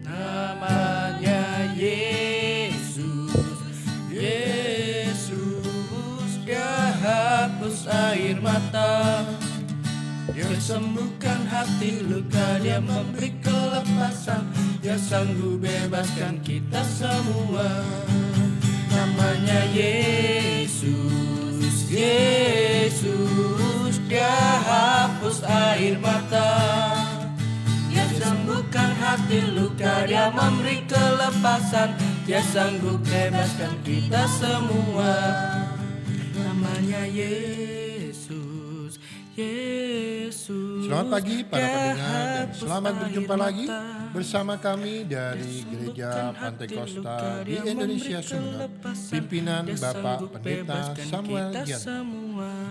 Namanya Yesus, Yesus, Dia hapus air mata, Dia sembuhkan hati luka, Dia memberi kelepasan, Dia sanggup bebaskan kita semua. Namanya Yesus, Yesus, Dia hapus air mata, Dia sembuhkan hati luka, Dia memberi kelepasan, Dia sanggup bebaskan kita semua. Namanya Yesus, Yesus. Selamat pagi para pendengar dan selamat berjumpa lagi bersama kami dari Gereja Pantai Kosta di Indonesia Sumeneb, pimpinan Bapak Pendeta Samuel Jan.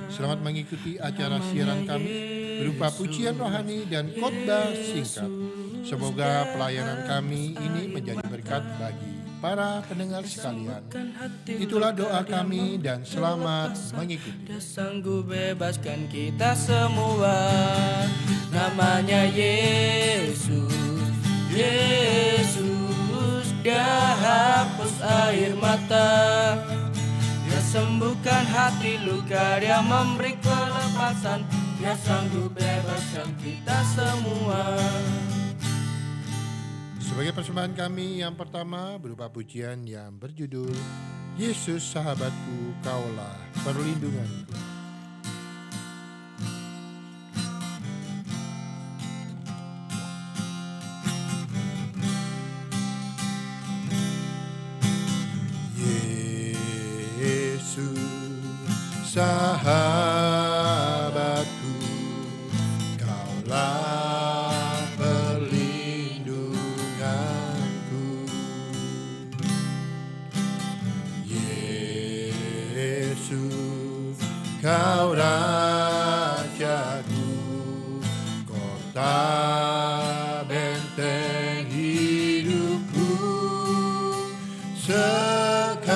Selamat mengikuti acara siaran kami berupa pujian rohani dan khotbah singkat. Semoga pelayanan kami ini menjadi berkat bagi para pendengar sekalian. Itulah doa kami dan selamat mengikuti. Dia sanggup bebaskan kita semua. Namanya Yesus, Yesus, Dia hapus air mata, Dia sembuhkan hati luka, Dia memberi kelepasan, Dia sanggup bebaskan kita semua. Sebagai persembahan kami yang pertama berupa pujian yang berjudul Yesus sahabatku, kaulah perlindunganku. Yesus sahabatku, kaulah perlindunganku. Yesus, kau rajaku, kota benteng hidupku. Sekalipun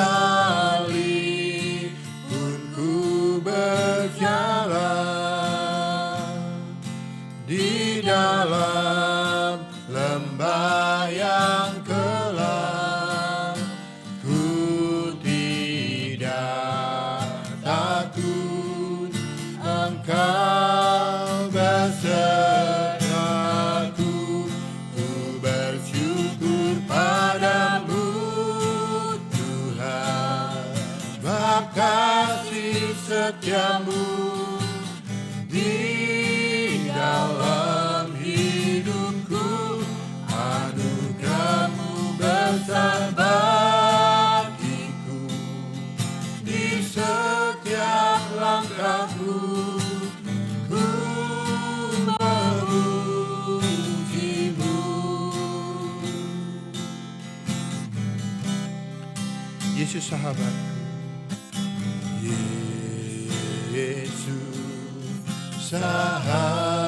ku berjalan di dalam lembah yang gelap, ku tidak takut, Engkau besertaku. Ku bersyukur padamu Tuhan, sebab kasih setiamu di dalam hidupku. Anugerahmu besar bagiku, di setiap langkahku ku memujimu. Yesus sahabatku, Yesus sahabatku,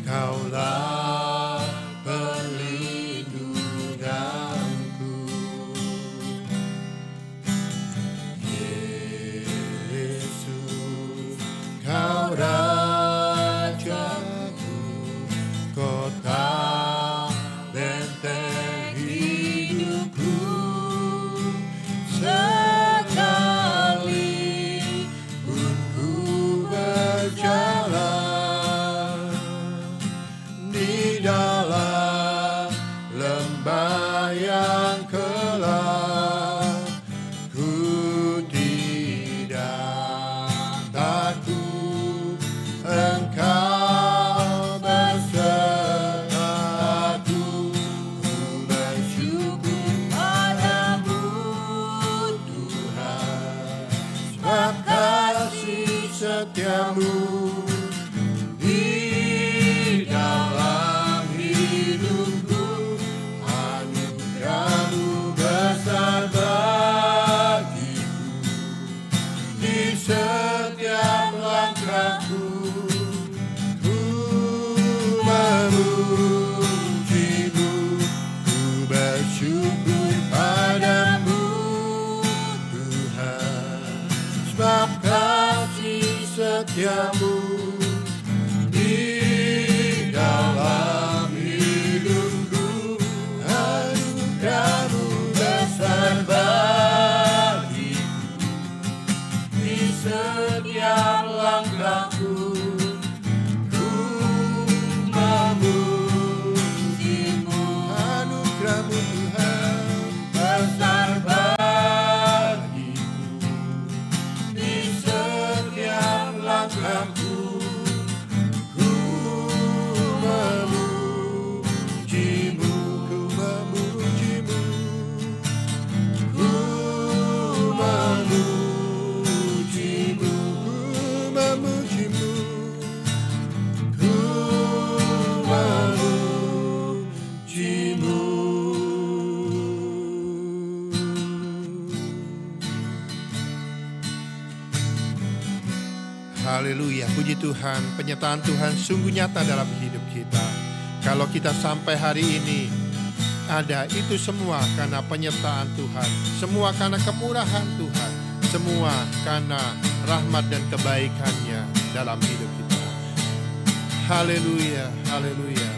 kaulah perlindunganku. Yesus, kau rajaku, kota benteng hidupku. Sekalipun ku berjalan Puji Tuhan, penyertaan Tuhan sungguh nyata dalam hidup kita. Kalau kita sampai hari ini ada, itu semua karena penyertaan Tuhan, semua karena kemurahan Tuhan, semua karena rahmat dan kebaikannya dalam hidup kita. Haleluya, haleluya.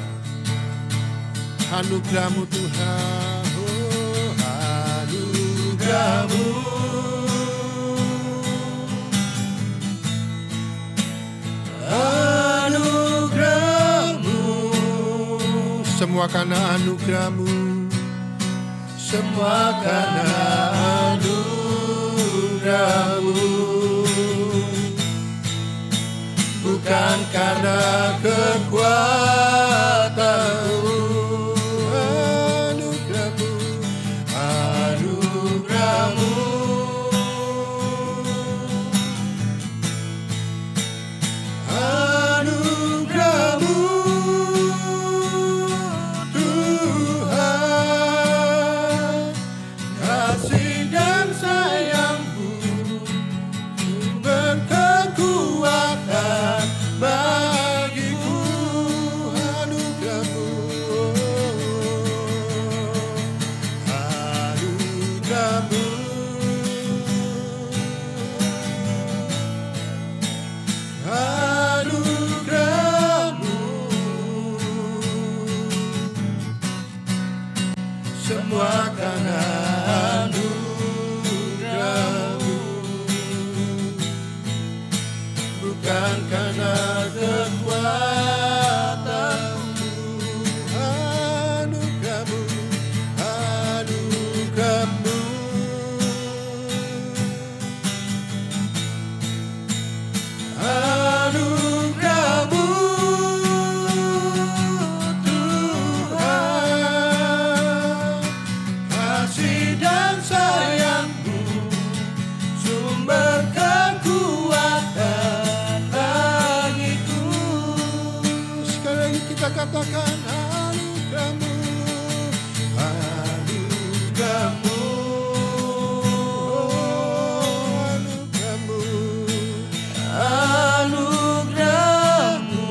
Anugerah-Mu Tuhan, oh anugerah-Mu. Anugerah-Mu, semua karena anugerah-Mu, semua karena anugerah-Mu, bukan karena kekuatan-Mu. Anugerah-Mu, anugerah-Mu, anugerah-Mu Tuhan, kasih dan sayang-Mu sumber kekuatan bagiku. Anugerah-Mu, anugerah-Mu, anugerah-Mu, semua karena anugerah-Mu, bukan karena kekuatan-Mu. Anugerah-Mu, anugerah-Mu, anugerah-Mu Tuhan, kasih dan sayang-Mu sumber kekuatan bagiku. Sekali lagi kita katakan anugerah-Mu, anugerah-Mu, anugerah-Mu, anugerah-Mu,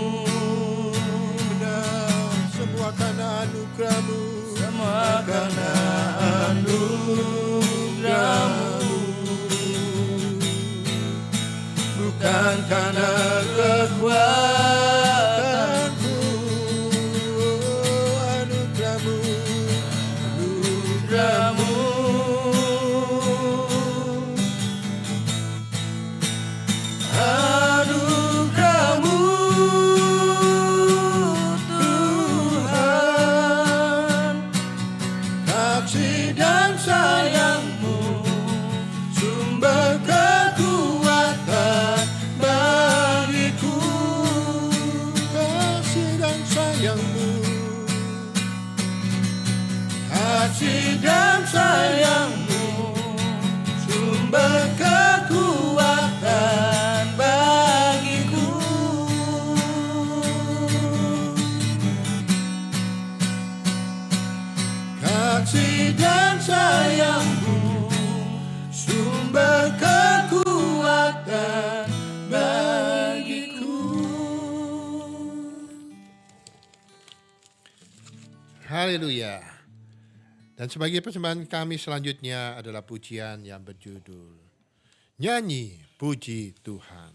benar, semua karena anugerah-Mu, semua karena anugerah-Mu, bukan karena kekuatan-Mu. Anugerah-Mu, anugerah-Mu, anugerah-Mu Tuhan, kasih dan sayang-Mu sumber kekuatan bagiku. Kasih dan sayang-Mu, kasih dan sayang-Mu sumber kekuatan bagiku. Kasih dan sayang-Mu sumber kekuatan bagiku. Haleluya. Dan sebagai persembahan kami selanjutnya adalah pujian yang berjudul Nyanyi Puji Tuhan.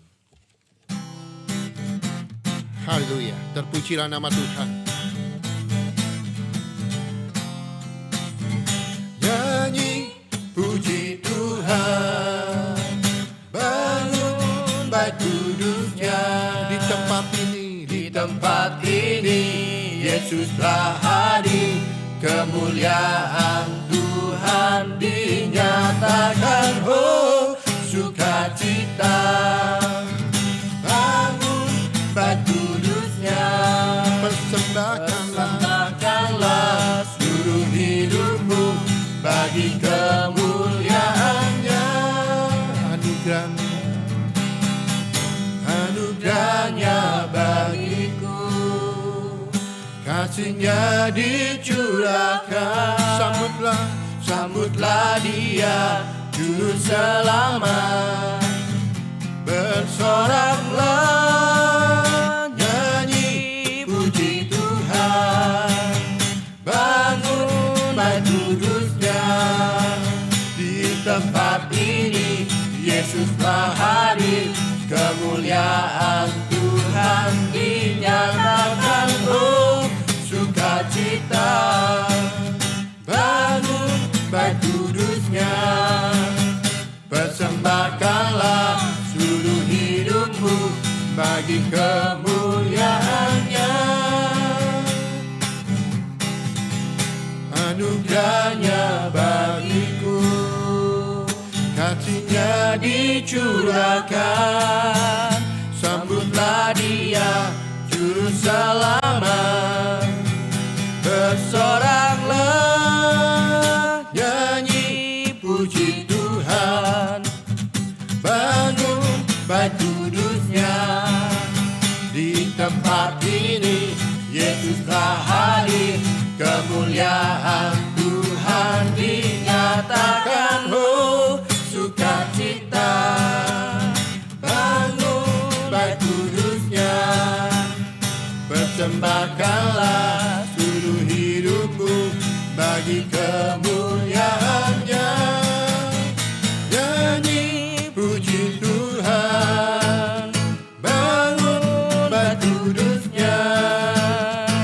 Haleluya, terpujilah nama Tuhan. Nyanyi puji Tuhan, bangun bait duduknya. Di tempat ini, di tempat ini, Yesus telah hadir. Kemuliaan Tuhan dinyatakan, oh sukacita. Bangun bait kudusnya, persembahkanlah seluruh hidupmu bagi kemuliaannya. Anugerahnya bagiku, kasihnya dicurahkan. Sambutlah dia, juru selamat. Bersoraklah kemuliaan Tuhan dinyatakan. Oh, sukacita, bangun bait kudusnya, persembahkanlah seluruh hidupmu bagi kemuliaannya. Anugerahnya bagiku, kasihnya dicurahkan. Sambutlah dia, juru selamat. Bersoraklah, nyanyi puji Tuhan. Bangun bait kudusnya, di tempat ini Yesus telah hadir. Kemuliaan Tuhan dinyatakan. Oh, sukacita, bangun bait kudusnya, persembahkanlah seluruh hidupmu bagi kemuliaannya. Nyanyi puji Tuhan, bangun bait kudusnya,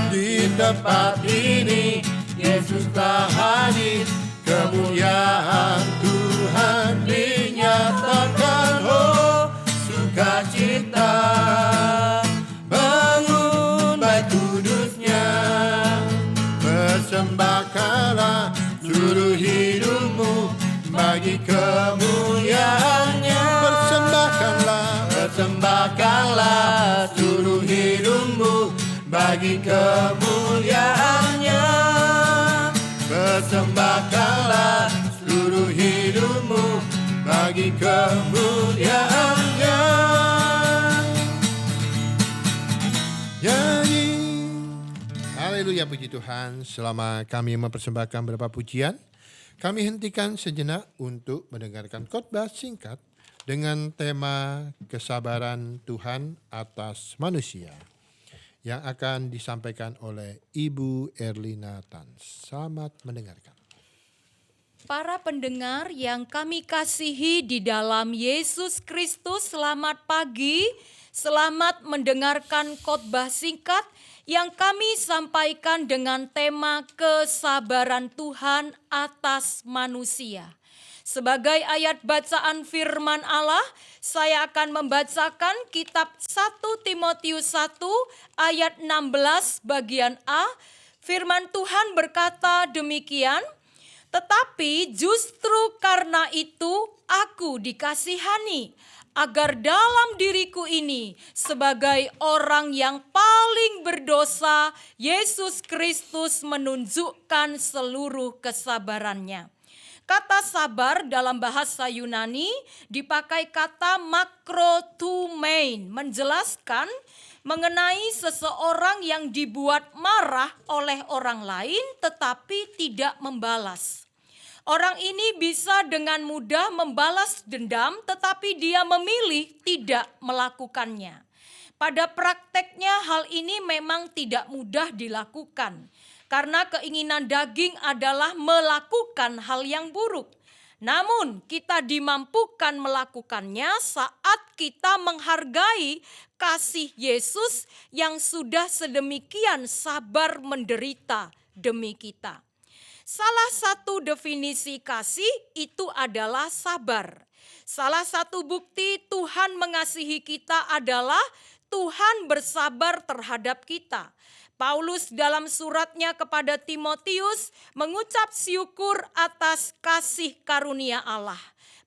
di tempat ini Yesus telah hadir. Kemuliaan Tuhan dinyatakan. Oh, sukacita, bangun bait kudusnya, persembahkanlah seluruh hidupmu bagi kemuliaannya. Persembahkanlah seluruh hidupmu bagi kemuliaannya. Persembahkanlah seluruh hidupmu bagi kemuliaannya. Nyanyi. Haleluya, puji Tuhan. Selama kami mempersembahkan beberapa pujian, kami hentikan sejenak untuk mendengarkan khotbah singkat dengan tema kesabaran Tuhan atas manusia yang akan disampaikan oleh Ibu Erlina Tan. Selamat mendengarkan. Para pendengar yang kami kasihi di dalam Yesus Kristus, selamat pagi. Selamat mendengarkan khotbah singkat yang kami sampaikan dengan tema kesabaran Tuhan atas manusia. Sebagai ayat bacaan firman Allah, saya akan membacakan kitab 1 Timotius 1 ayat 16 bagian A. Firman Tuhan berkata demikian, "Tetapi justru karena itu aku dikasihani, agar dalam diriku ini sebagai orang yang paling berdosa, Yesus Kristus menunjukkan seluruh kesabarannya." Kata sabar dalam bahasa Yunani dipakai kata makrotumein, menjelaskan mengenai seseorang yang dibuat marah oleh orang lain tetapi tidak membalas. Orang ini bisa dengan mudah membalas dendam tetapi dia memilih tidak melakukannya. Pada prakteknya hal ini memang tidak mudah dilakukan. Karena keinginan daging adalah melakukan hal yang buruk. Namun kita dimampukan melakukannya saat kita menghargai kasih Yesus yang sudah sedemikian sabar menderita demi kita. Salah satu definisi kasih itu adalah sabar. Salah satu bukti Tuhan mengasihi kita adalah Tuhan bersabar terhadap kita. Paulus dalam suratnya kepada Timotius mengucap syukur atas kasih karunia Allah.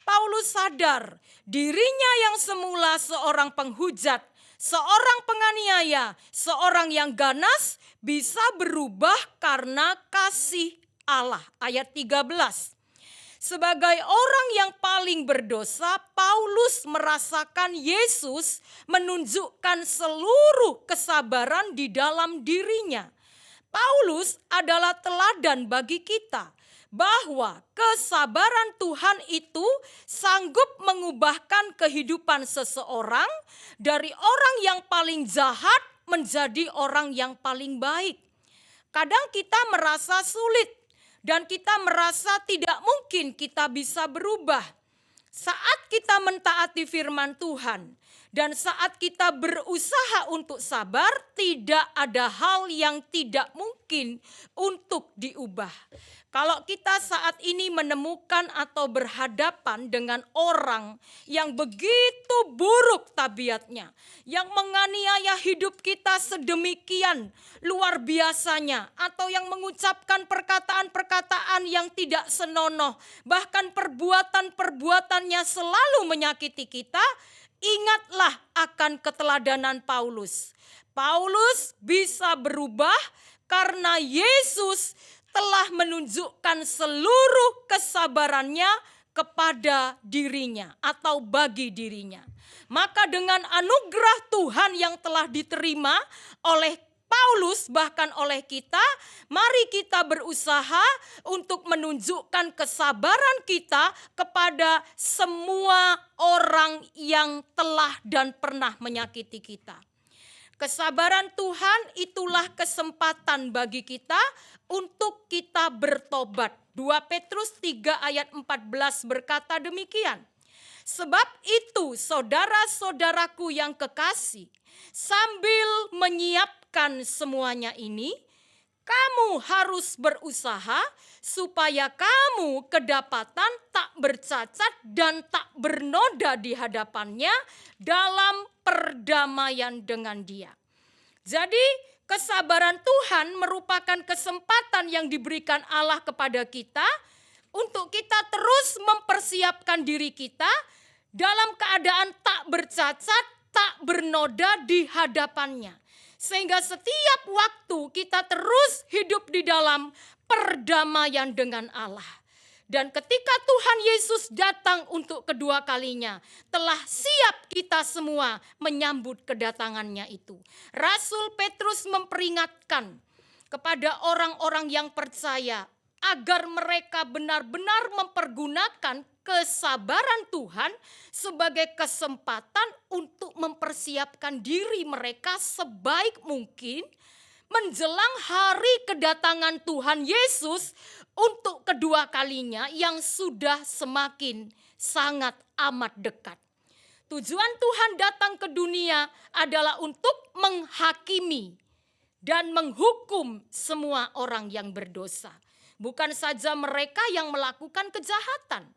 Paulus sadar dirinya yang semula seorang penghujat, seorang penganiaya, seorang yang ganas bisa berubah karena kasih Allah. Ayat 13. Sebagai orang yang paling berdosa, Paulus merasakan Yesus menunjukkan seluruh kesabaran di dalam dirinya. Paulus adalah teladan bagi kita bahwa kesabaran Tuhan itu sanggup mengubahkan kehidupan seseorang dari orang yang paling jahat menjadi orang yang paling baik. Kadang kita merasa sulit dan kita merasa tidak mungkin kita bisa berubah. Saat kita mentaati firman Tuhan Dan saat kita berusaha untuk sabar, tidak ada hal yang tidak mungkin untuk diubah. Kalau kita saat ini menemukan atau berhadapan dengan orang yang begitu buruk tabiatnya, yang menganiaya hidup kita sedemikian luar biasanya, atau yang mengucapkan perkataan-perkataan yang tidak senonoh, bahkan perbuatan-perbuatannya selalu menyakiti kita, ingatlah akan keteladanan Paulus. Paulus bisa berubah karena Yesus telah menunjukkan seluruh kesabarannya kepada dirinya atau bagi dirinya. Maka dengan anugerah Tuhan yang telah diterima oleh Paulus bahkan oleh kita, mari kita berusaha untuk menunjukkan kesabaran kita kepada semua orang yang telah dan pernah menyakiti kita. Kesabaran Tuhan itulah kesempatan bagi kita untuk kita bertobat. 2 Petrus 3 ayat 14 berkata demikian. Sebab itu saudara-saudaraku yang kekasih, sambil menyiapkan semuanya ini, kamu harus berusaha supaya kamu kedapatan tak bercacat dan tak bernoda di hadapannya dalam perdamaian dengan Dia. Jadi kesabaran Tuhan merupakan kesempatan yang diberikan Allah kepada kita untuk kita terus mempersiapkan diri kita dalam keadaan tak bercacat, tak bernoda di hadapannya. Sehingga setiap waktu kita terus hidup di dalam perdamaian dengan Allah. Dan ketika Tuhan Yesus datang untuk kedua kalinya, telah siap kita semua menyambut kedatangannya itu. Rasul Petrus memperingatkan kepada orang-orang yang percaya agar mereka benar-benar mempergunakan kesabaran Tuhan sebagai kesempatan untuk mempersiapkan diri mereka sebaik mungkin menjelang hari kedatangan Tuhan Yesus untuk kedua kalinya yang sudah semakin sangat amat dekat. Tujuan Tuhan datang ke dunia adalah untuk menghakimi dan menghukum semua orang yang berdosa. Bukan saja mereka yang melakukan kejahatan,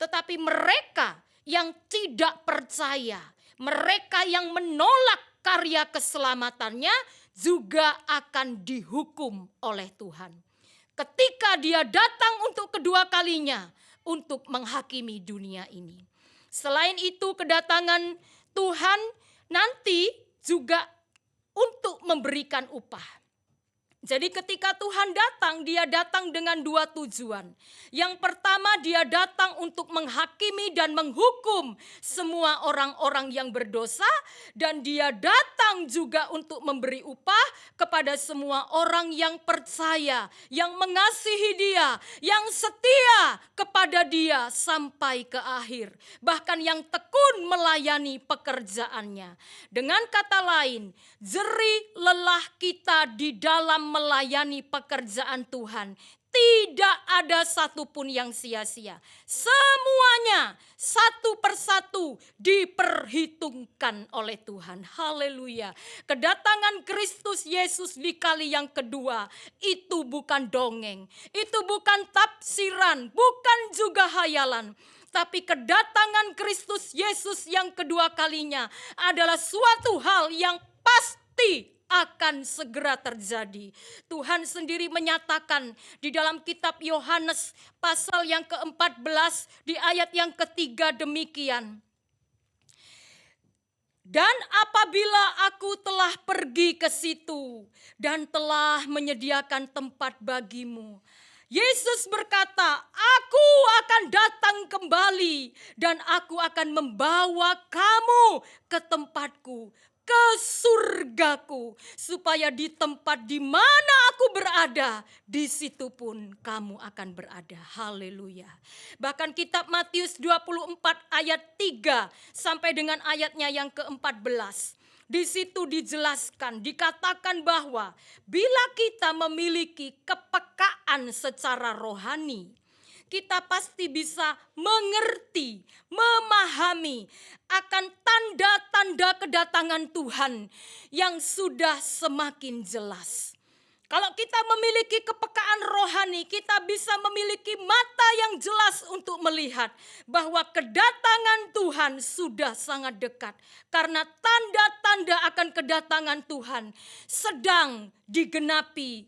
tetapi mereka yang tidak percaya, mereka yang menolak karya keselamatannya juga akan dihukum oleh Tuhan. Ketika Dia datang untuk kedua kalinya untuk menghakimi dunia ini. Selain itu, kedatangan Tuhan nanti juga untuk memberikan upah. Jadi ketika Tuhan datang, Dia datang dengan dua tujuan. Yang pertama, Dia datang untuk menghakimi dan menghukum semua orang-orang yang berdosa. Dan Dia datang juga untuk memberi upah kepada semua orang yang percaya, yang mengasihi Dia, yang setia kepada Dia sampai ke akhir. Bahkan yang tekun melayani pekerjaannya. Dengan kata lain, jerih lelah kita di dalam melayani pekerjaan Tuhan. Tidak ada satupun yang sia-sia. Semuanya satu persatu diperhitungkan oleh Tuhan. Haleluya. Kedatangan Kristus Yesus di kali yang kedua itu bukan dongeng. Itu bukan tafsiran, bukan juga hayalan. Tapi kedatangan Kristus Yesus yang kedua kalinya adalah suatu hal yang pasti akan segera terjadi. Tuhan sendiri menyatakan di dalam kitab Yohanes pasal yang ke-14 di ayat yang ketiga demikian. Dan apabila aku telah pergi ke situ dan telah menyediakan tempat bagimu, Yesus berkata, aku akan datang kembali dan aku akan membawa kamu ke tempatku, ke surgaku, supaya di tempat di mana aku berada, di situ pun kamu akan berada. Haleluya. Bahkan kitab Matius 24 ayat 3 sampai dengan ayatnya yang ke-14. Di situ dijelaskan, dikatakan bahwa bila kita memiliki kepekaan secara rohani, kita pasti bisa mengerti, memahami akan tanda-tanda kedatangan Tuhan yang sudah semakin jelas. Kalau kita memiliki kepekaan rohani, kita bisa memiliki mata yang jelas untuk melihat bahwa kedatangan Tuhan sudah sangat dekat. Karena tanda-tanda akan kedatangan Tuhan sedang digenapi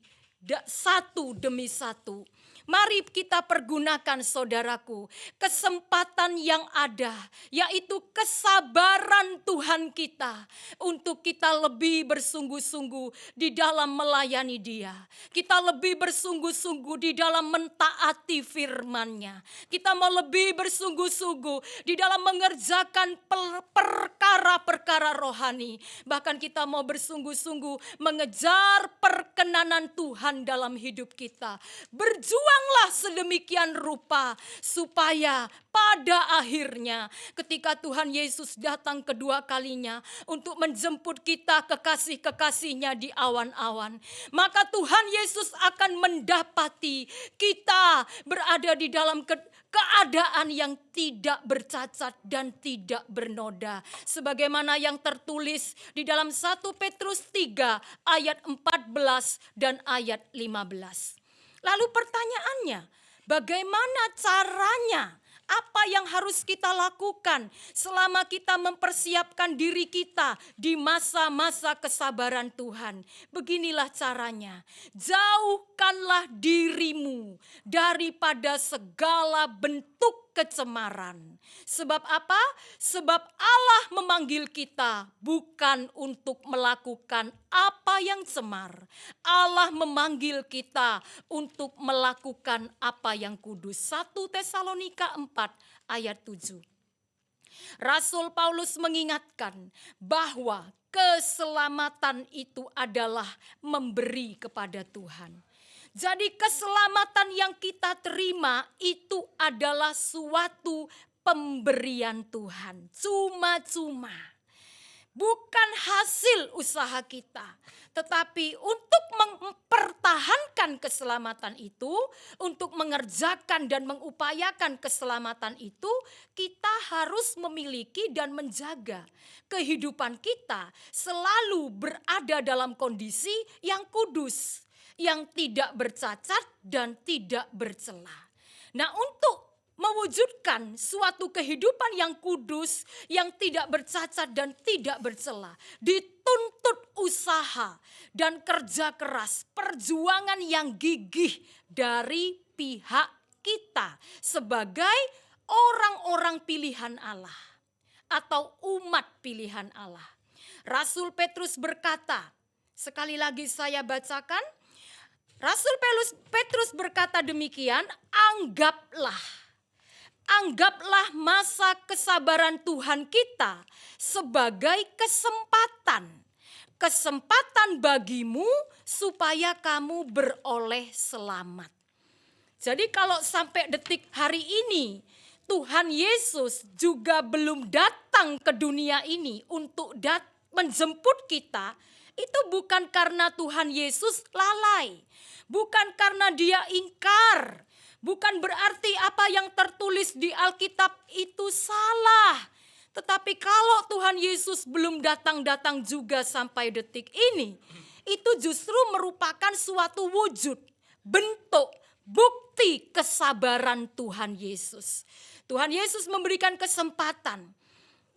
satu demi satu. Mari kita pergunakan, saudaraku, kesempatan yang ada, yaitu kesabaran Tuhan kita untuk kita lebih bersungguh-sungguh di dalam melayani Dia. Kita lebih bersungguh-sungguh di dalam mentaati firman-Nya. Kita mau lebih bersungguh-sungguh di dalam mengerjakan perkara-perkara rohani. Bahkan kita mau bersungguh-sungguh mengejar perkenanan Tuhan dalam hidup kita. Berjuanglah sedemikian rupa supaya pada akhirnya ketika Tuhan Yesus datang kedua kalinya untuk menjemput kita kekasih-kekasihnya di awan-awan, maka Tuhan Yesus akan mendapati kita berada di dalam keadaan yang tidak bercacat dan tidak bernoda. Sebagaimana yang tertulis di dalam 1 Petrus 3 ayat 14 dan ayat 15. Lalu pertanyaannya, bagaimana caranya? Apa yang harus kita lakukan selama kita mempersiapkan diri kita di masa-masa kesabaran Tuhan? Beginilah caranya. Jauhkanlah dirimu daripada segala bentuk kecemaran. Sebab apa? Sebab Allah memanggil kita bukan untuk melakukan apa yang cemar. Allah memanggil kita untuk melakukan apa yang kudus. 1 Tesalonika 4 ayat 7. Rasul Paulus mengingatkan bahwa keselamatan itu adalah memberi kepada Tuhan. Jadi keselamatan yang kita terima itu adalah suatu pemberian Tuhan. Cuma-cuma. Bukan hasil usaha kita. Tetapi untuk mempertahankan keselamatan itu, untuk mengerjakan dan mengupayakan keselamatan itu, kita harus memiliki dan menjaga kehidupan kita selalu berada dalam kondisi yang kudus, yang tidak bercacat dan tidak bercela. Nah, untuk mewujudkan suatu kehidupan yang kudus, yang tidak bercacat dan tidak bercela, dituntut usaha dan kerja keras, perjuangan yang gigih dari pihak kita sebagai orang-orang pilihan Allah atau umat pilihan Allah. Rasul Petrus berkata, sekali lagi saya bacakan, Rasul Petrus berkata demikian, Anggaplah masa kesabaran Tuhan kita sebagai kesempatan bagimu supaya kamu beroleh selamat. Jadi kalau sampai detik hari ini Tuhan Yesus juga belum datang ke dunia ini untuk menjemput kita, itu bukan karena Tuhan Yesus lalai, bukan karena Dia ingkar. Bukan berarti apa yang tertulis di Alkitab itu salah. Tetapi kalau Tuhan Yesus belum datang-datang juga sampai detik ini, itu justru merupakan suatu wujud, bentuk, bukti kesabaran Tuhan Yesus. Tuhan Yesus memberikan kesempatan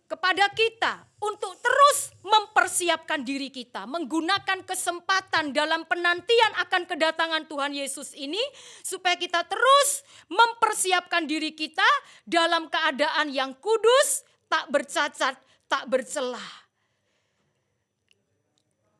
kepada kita untuk terus mempersiapkan diri kita, menggunakan kesempatan dalam penantian akan kedatangan Tuhan Yesus ini, supaya kita terus mempersiapkan diri kita dalam keadaan yang kudus, tak bercacat, tak bercela.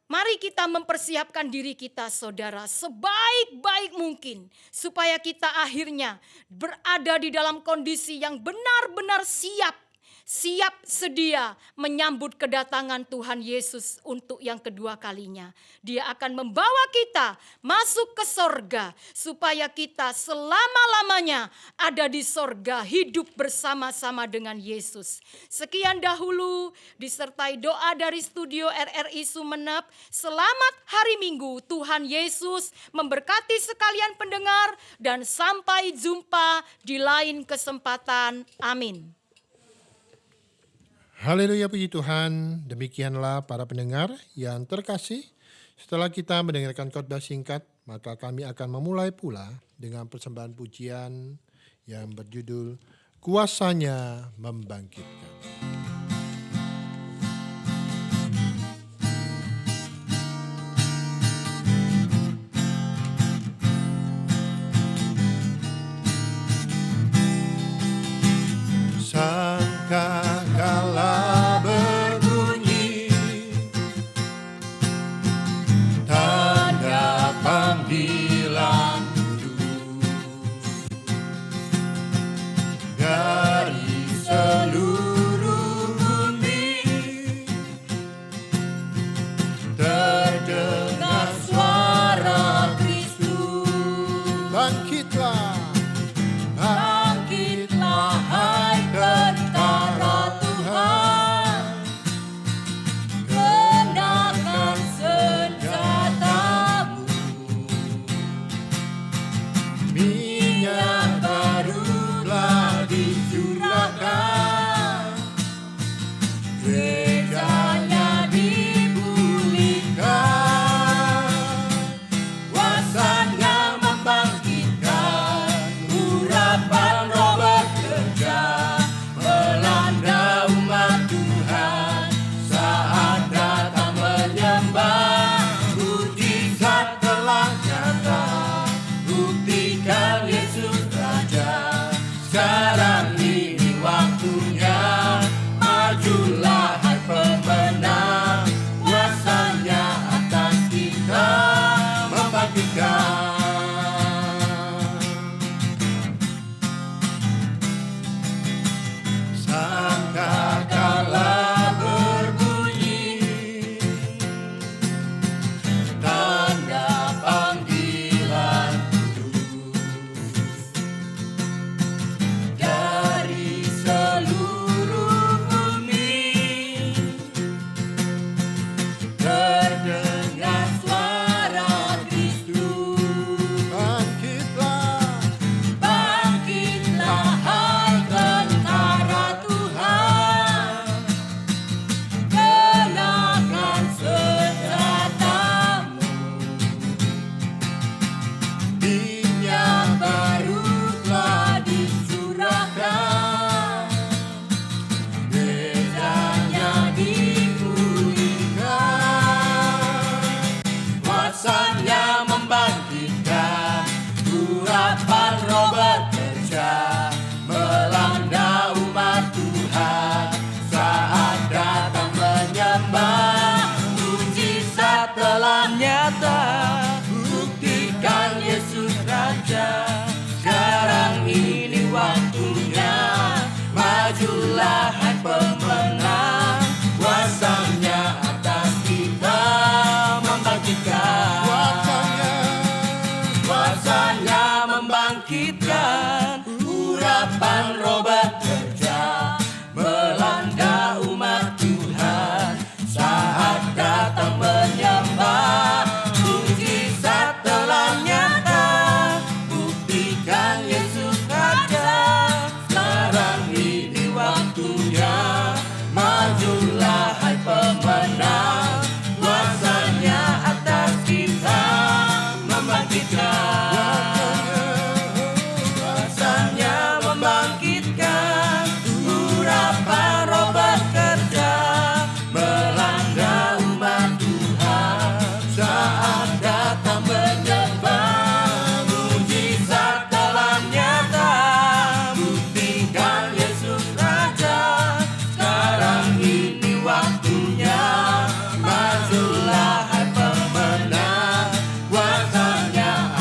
Mari kita mempersiapkan diri kita, saudara, sebaik-baik mungkin, supaya kita akhirnya berada di dalam kondisi yang benar-benar siap siap sedia menyambut kedatangan Tuhan Yesus untuk yang kedua kalinya. Dia akan membawa kita masuk ke sorga supaya kita selama-lamanya ada di sorga, hidup bersama-sama dengan Yesus. Sekian dahulu disertai doa dari studio RRI Sumeneb. Selamat hari Minggu, Tuhan Yesus memberkati sekalian pendengar dan sampai jumpa di lain kesempatan. Amin. Haleluya, puji Tuhan. Demikianlah para pendengar yang terkasih. Setelah kita mendengarkan khotbah singkat, maka kami akan memulai pula dengan persembahan pujian yang berjudul Kuasanya Membangkitkan. Sangkakala berbunyi tanda panggilan dari seluruh bumi, terdengar suara Kristus. Bangkitlah, bangkitlah hai tentara Tuhan, kenakan senjatamu, minyak barulah dicurahkan, gerejanya dipulihkan, kuasanya membangkitkan, urapan roh bekerja melanda umat Tuhan saat datang menyembah. Mujizat telah nyata, buktikan Yesus Raja. Sekarang ini waktunya, majulah hai pemenang, kuasanya atas kita membangkitkan. Sangkakala berbunyi tanda panggilan dari seluruh bumi, terdengar suara Kristus. Bangkitlah, bangkitlah hai tentara Tuhan, kenakan senjatamu, minyak baru telah dicurahkan, gerejanya dipulihkan, kuasanya membangkitkan, urapan roh bekerja melanda umat Tuhan saat datang menyembah. Mujizat telah nyata, buktikan Yesus Raja. Sekarang ini waktunya, majulah hai pemenang, kuasanya atas kita membangkitkan. Kuasanya membangkitkan, urapan roh bekerja melanda umat Tuhan saat datang menyembah. Mujizat telah nyata, buktikan Yesus Raja. Sekarang ini waktunya, majulah hai pemenang, kuasanya atas kita membangkitkan. Kuasanya membangkitkan, urapan roh bekerja melanda umat Tuhan saat datang menyembah. Mujizat telah nyata, buktikan Yesus Raja. Sekarang ini waktunya, majulah hai pemenang, kuasanya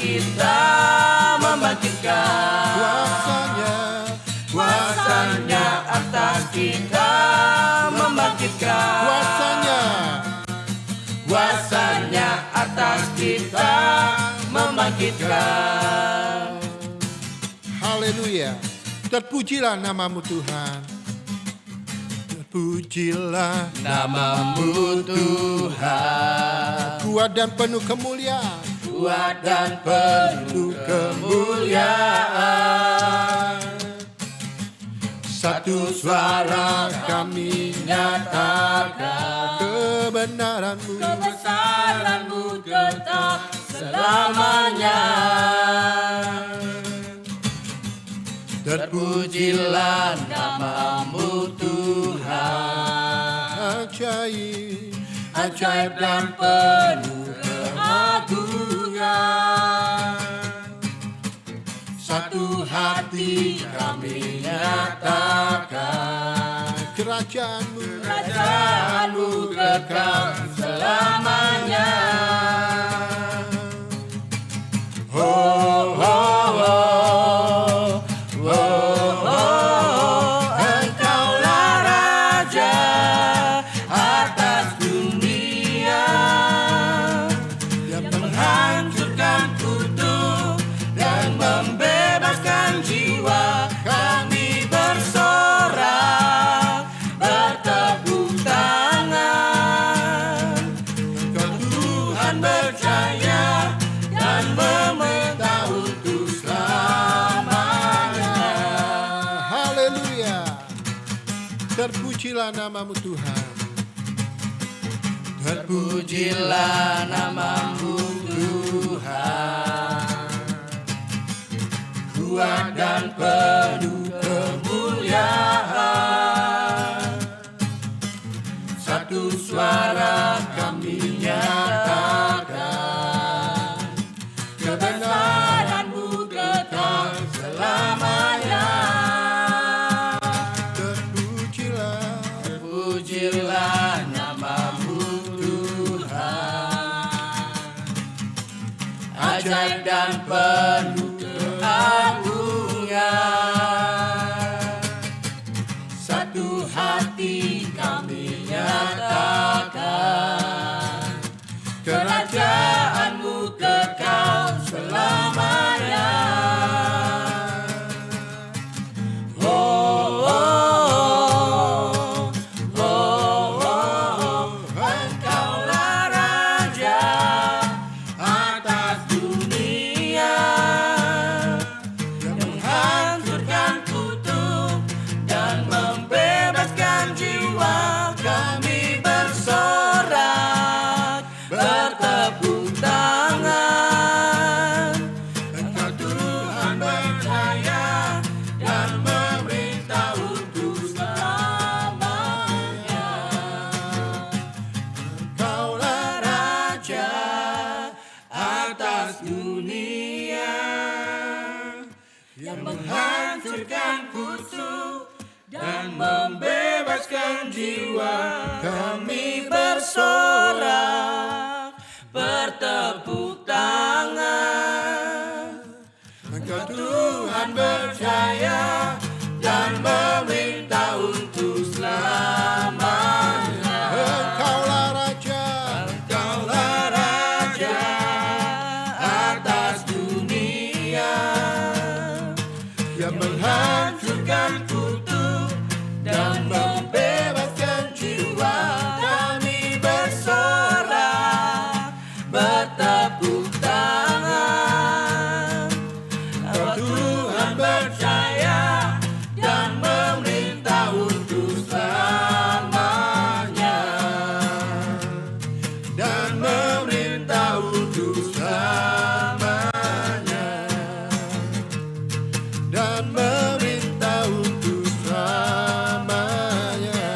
kita membangkitkan. Kuasanya atas kita membangkitkan. Kuasanya atas kita membangkitkan. Haleluya. Terpujilah namamu Tuhan. Terpujilah Namamu Tuhan, kuat dan penuh kemuliaan. kuat dan penuh kemuliaan. Satu suara kami nyatakan, Kebenaranmu Kebesaranmu tetap selamanya. Terpujilah namamu Tuhan, ajaib. ajaib dan penuh keagungan. Satu hati kami nyatakan, Kerajaanmu kerajaanmu kekal selamanya. Oh, oh, oh, oh, oh, Engkaulah Raja atas dunia, yang menghancurkan kutuk dan membebaskan jiwa. Kami bersorak, bertepuk tangan. Engkau Tuhan berjaya dan memerintah untuk selamanya. Haleluya. Terpujilah namamu Tuhan. Terpujilah namamu Tuhan, kuat dan penuh kemuliaan. Satu suara kami nyatakan, kebenaranmu kekal selamanya. Terpujilah Terpujilah namamu Tuhan, ajaib dan penuh keagungan. Satu hati kami nyatakan, kerajaanmu kekal selamanya. Oh, oh, oh, oh, oh, Engkaulah Raja atas dunia, yang menghancurkan kutuk dan membebaskan jiwa. Kami bersorak, bertepuk tangan. Engkau Tuhan berjaya dan memerintah untuk selamanya. Engkaulah Raja atas dunia, yang menghancurkan kutuk dan membebaskan jiwa. Kami bersorak, bertepuk tangan. Engkau Tuhan berjaya dan memerintah untuk selamanya. Engkaulah Raja. Engkaulah Raja atas dunia, yang menghancurkan kutuk dan membebaskan jiwa. Kami bersorak, bertepuk tangan. Engkau Tuhan berjaya dan memerintah untuk selamanya, dan memerintah untuk selamanya, Dan memerintah untuk selamanya.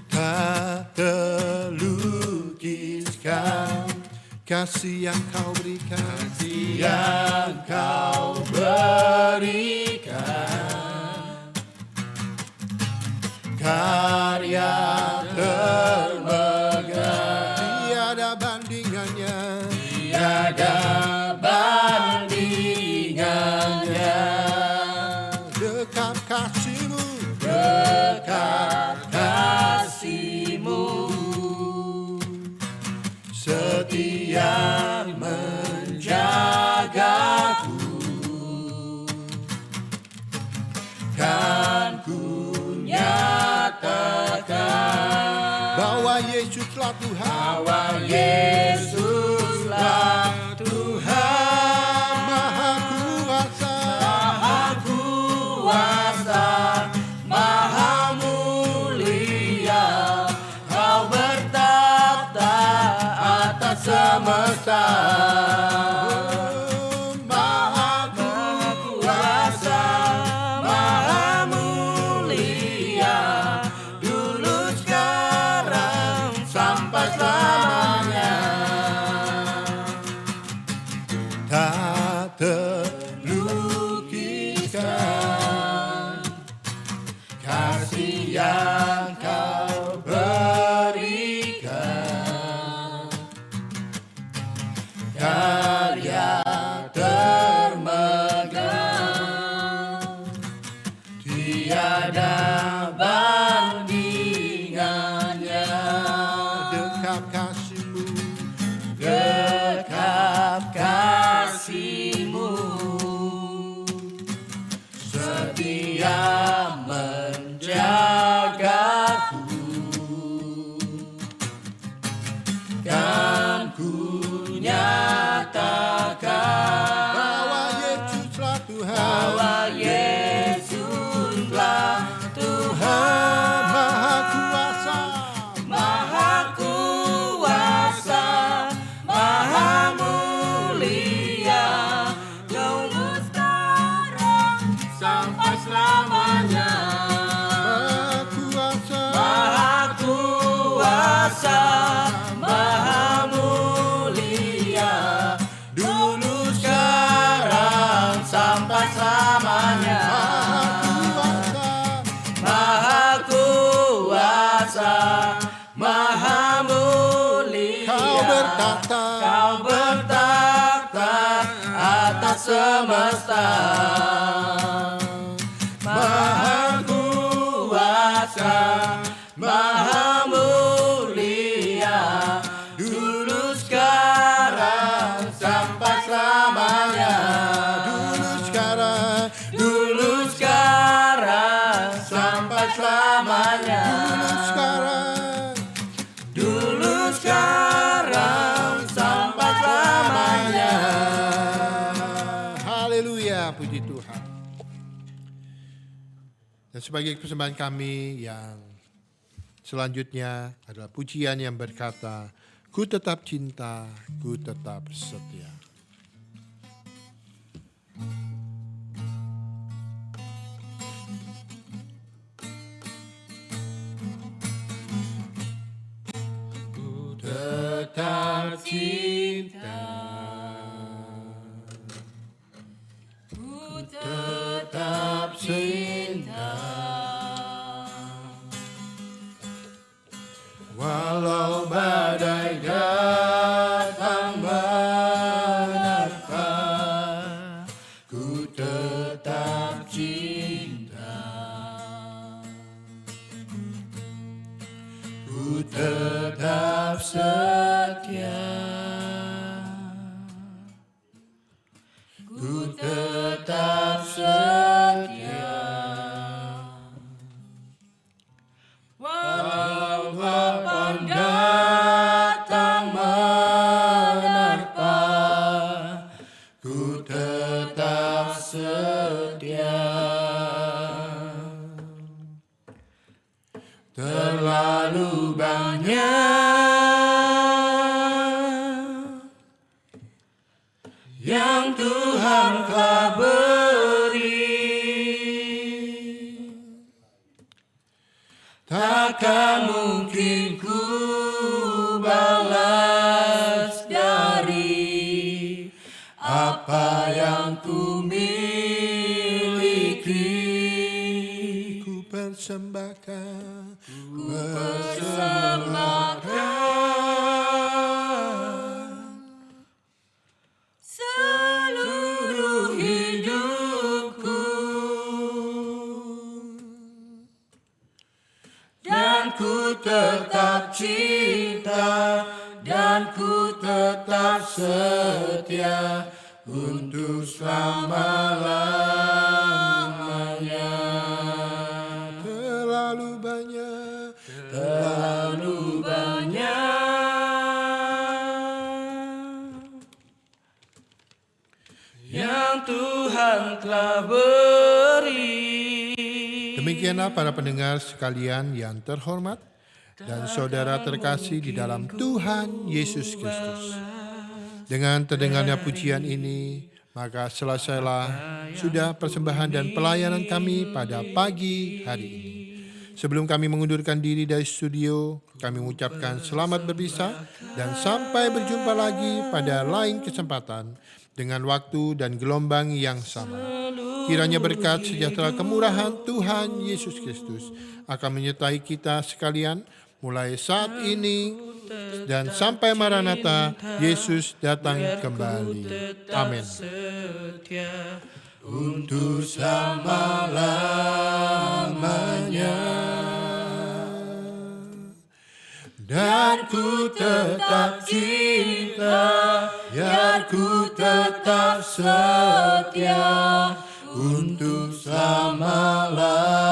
Tak terlukiskan kasih yang kau berikan. yang kau berikan. Karya terbaik bandingannya. Tiada bandingannya. Dekat kasih-Mu, Dekat kasih-Mu, setia menjagaku. Kan ku nyatakan bahwa Yesuslah Tuhan, bahwa Yesuslah Tuhan, Maha Kuasa, Maha Kuasa, Maha Mulia. Kau bertata atas semesta. Maha Kuasa, Maha Mulia, dulu sekarang sampai selamanya. tak Lukiskan kasih yang Kau berikan, karya termegah, tiada bandingannya. dekat kasih-Mu, Dekat kasih-Mu, setia menjagaku. Kan ku nyatakan bahwa Yesuslah Tuhan, bahwa Yesuslah Tuhan, Maha Kuasa, Maha Kuasa, Maha Mulia, dulu sekarang sampai selamanya. Maha Kuasa, Maha Kuasa, Maha Mulia, dulu sekarang sampai selamanya. Maha Kuasa, Maha Kuasa, Maha Mulia. Kau bertata, Kau bertata atas semesta. Maha Kuasa, Maha Mulia, dulu sekarang sampai selamanya. dulu sekarang, Dulu sekarang sampai selamanya. dulu sekarang, Dulu sekarang sampai selamanya. haleluya, puji Tuhan. Dan sebagai persembahan kami yang selanjutnya adalah pujian yang berkata, ku tetap cinta, ku tetap setia. Ku tetap cinta, ku tetap cinta, walau badai datang menerpa, ku tetap cinta, ku tetap setia, ku tetap setia, walau apapun datang menerpa, ku tetap setia. Terlalu banyak yang Tuhan telah beri, takkan mungkin ku balas dari apa yang ku miliki. Ku persembahkan, Persembahkan dan ku tetap setia untuk selama-lamanya. Terlalu banyak, Terlalu banyak yang Tuhan telah beri. demikianlah para pendengar sekalian yang terhormat dan saudara terkasih di dalam Tuhan Yesus Kristus. Dengan terdengarnya pujian ini, maka selesailah sudah persembahan dan pelayanan kami pada pagi hari ini. Sebelum kami mengundurkan diri dari studio, kami mengucapkan selamat berpisah dan sampai berjumpa lagi pada lain kesempatan dengan waktu dan gelombang yang sama. Kiranya berkat sejahtera kemurahan Tuhan Yesus Kristus akan menyertai kita sekalian mulai saat ini dan sampai Maranatha, Yesus datang kembali. Amin. Setia untuk selama-lamanya. Dan ku tetap cinta, biar ku tetap setia untuk selama-lamanya.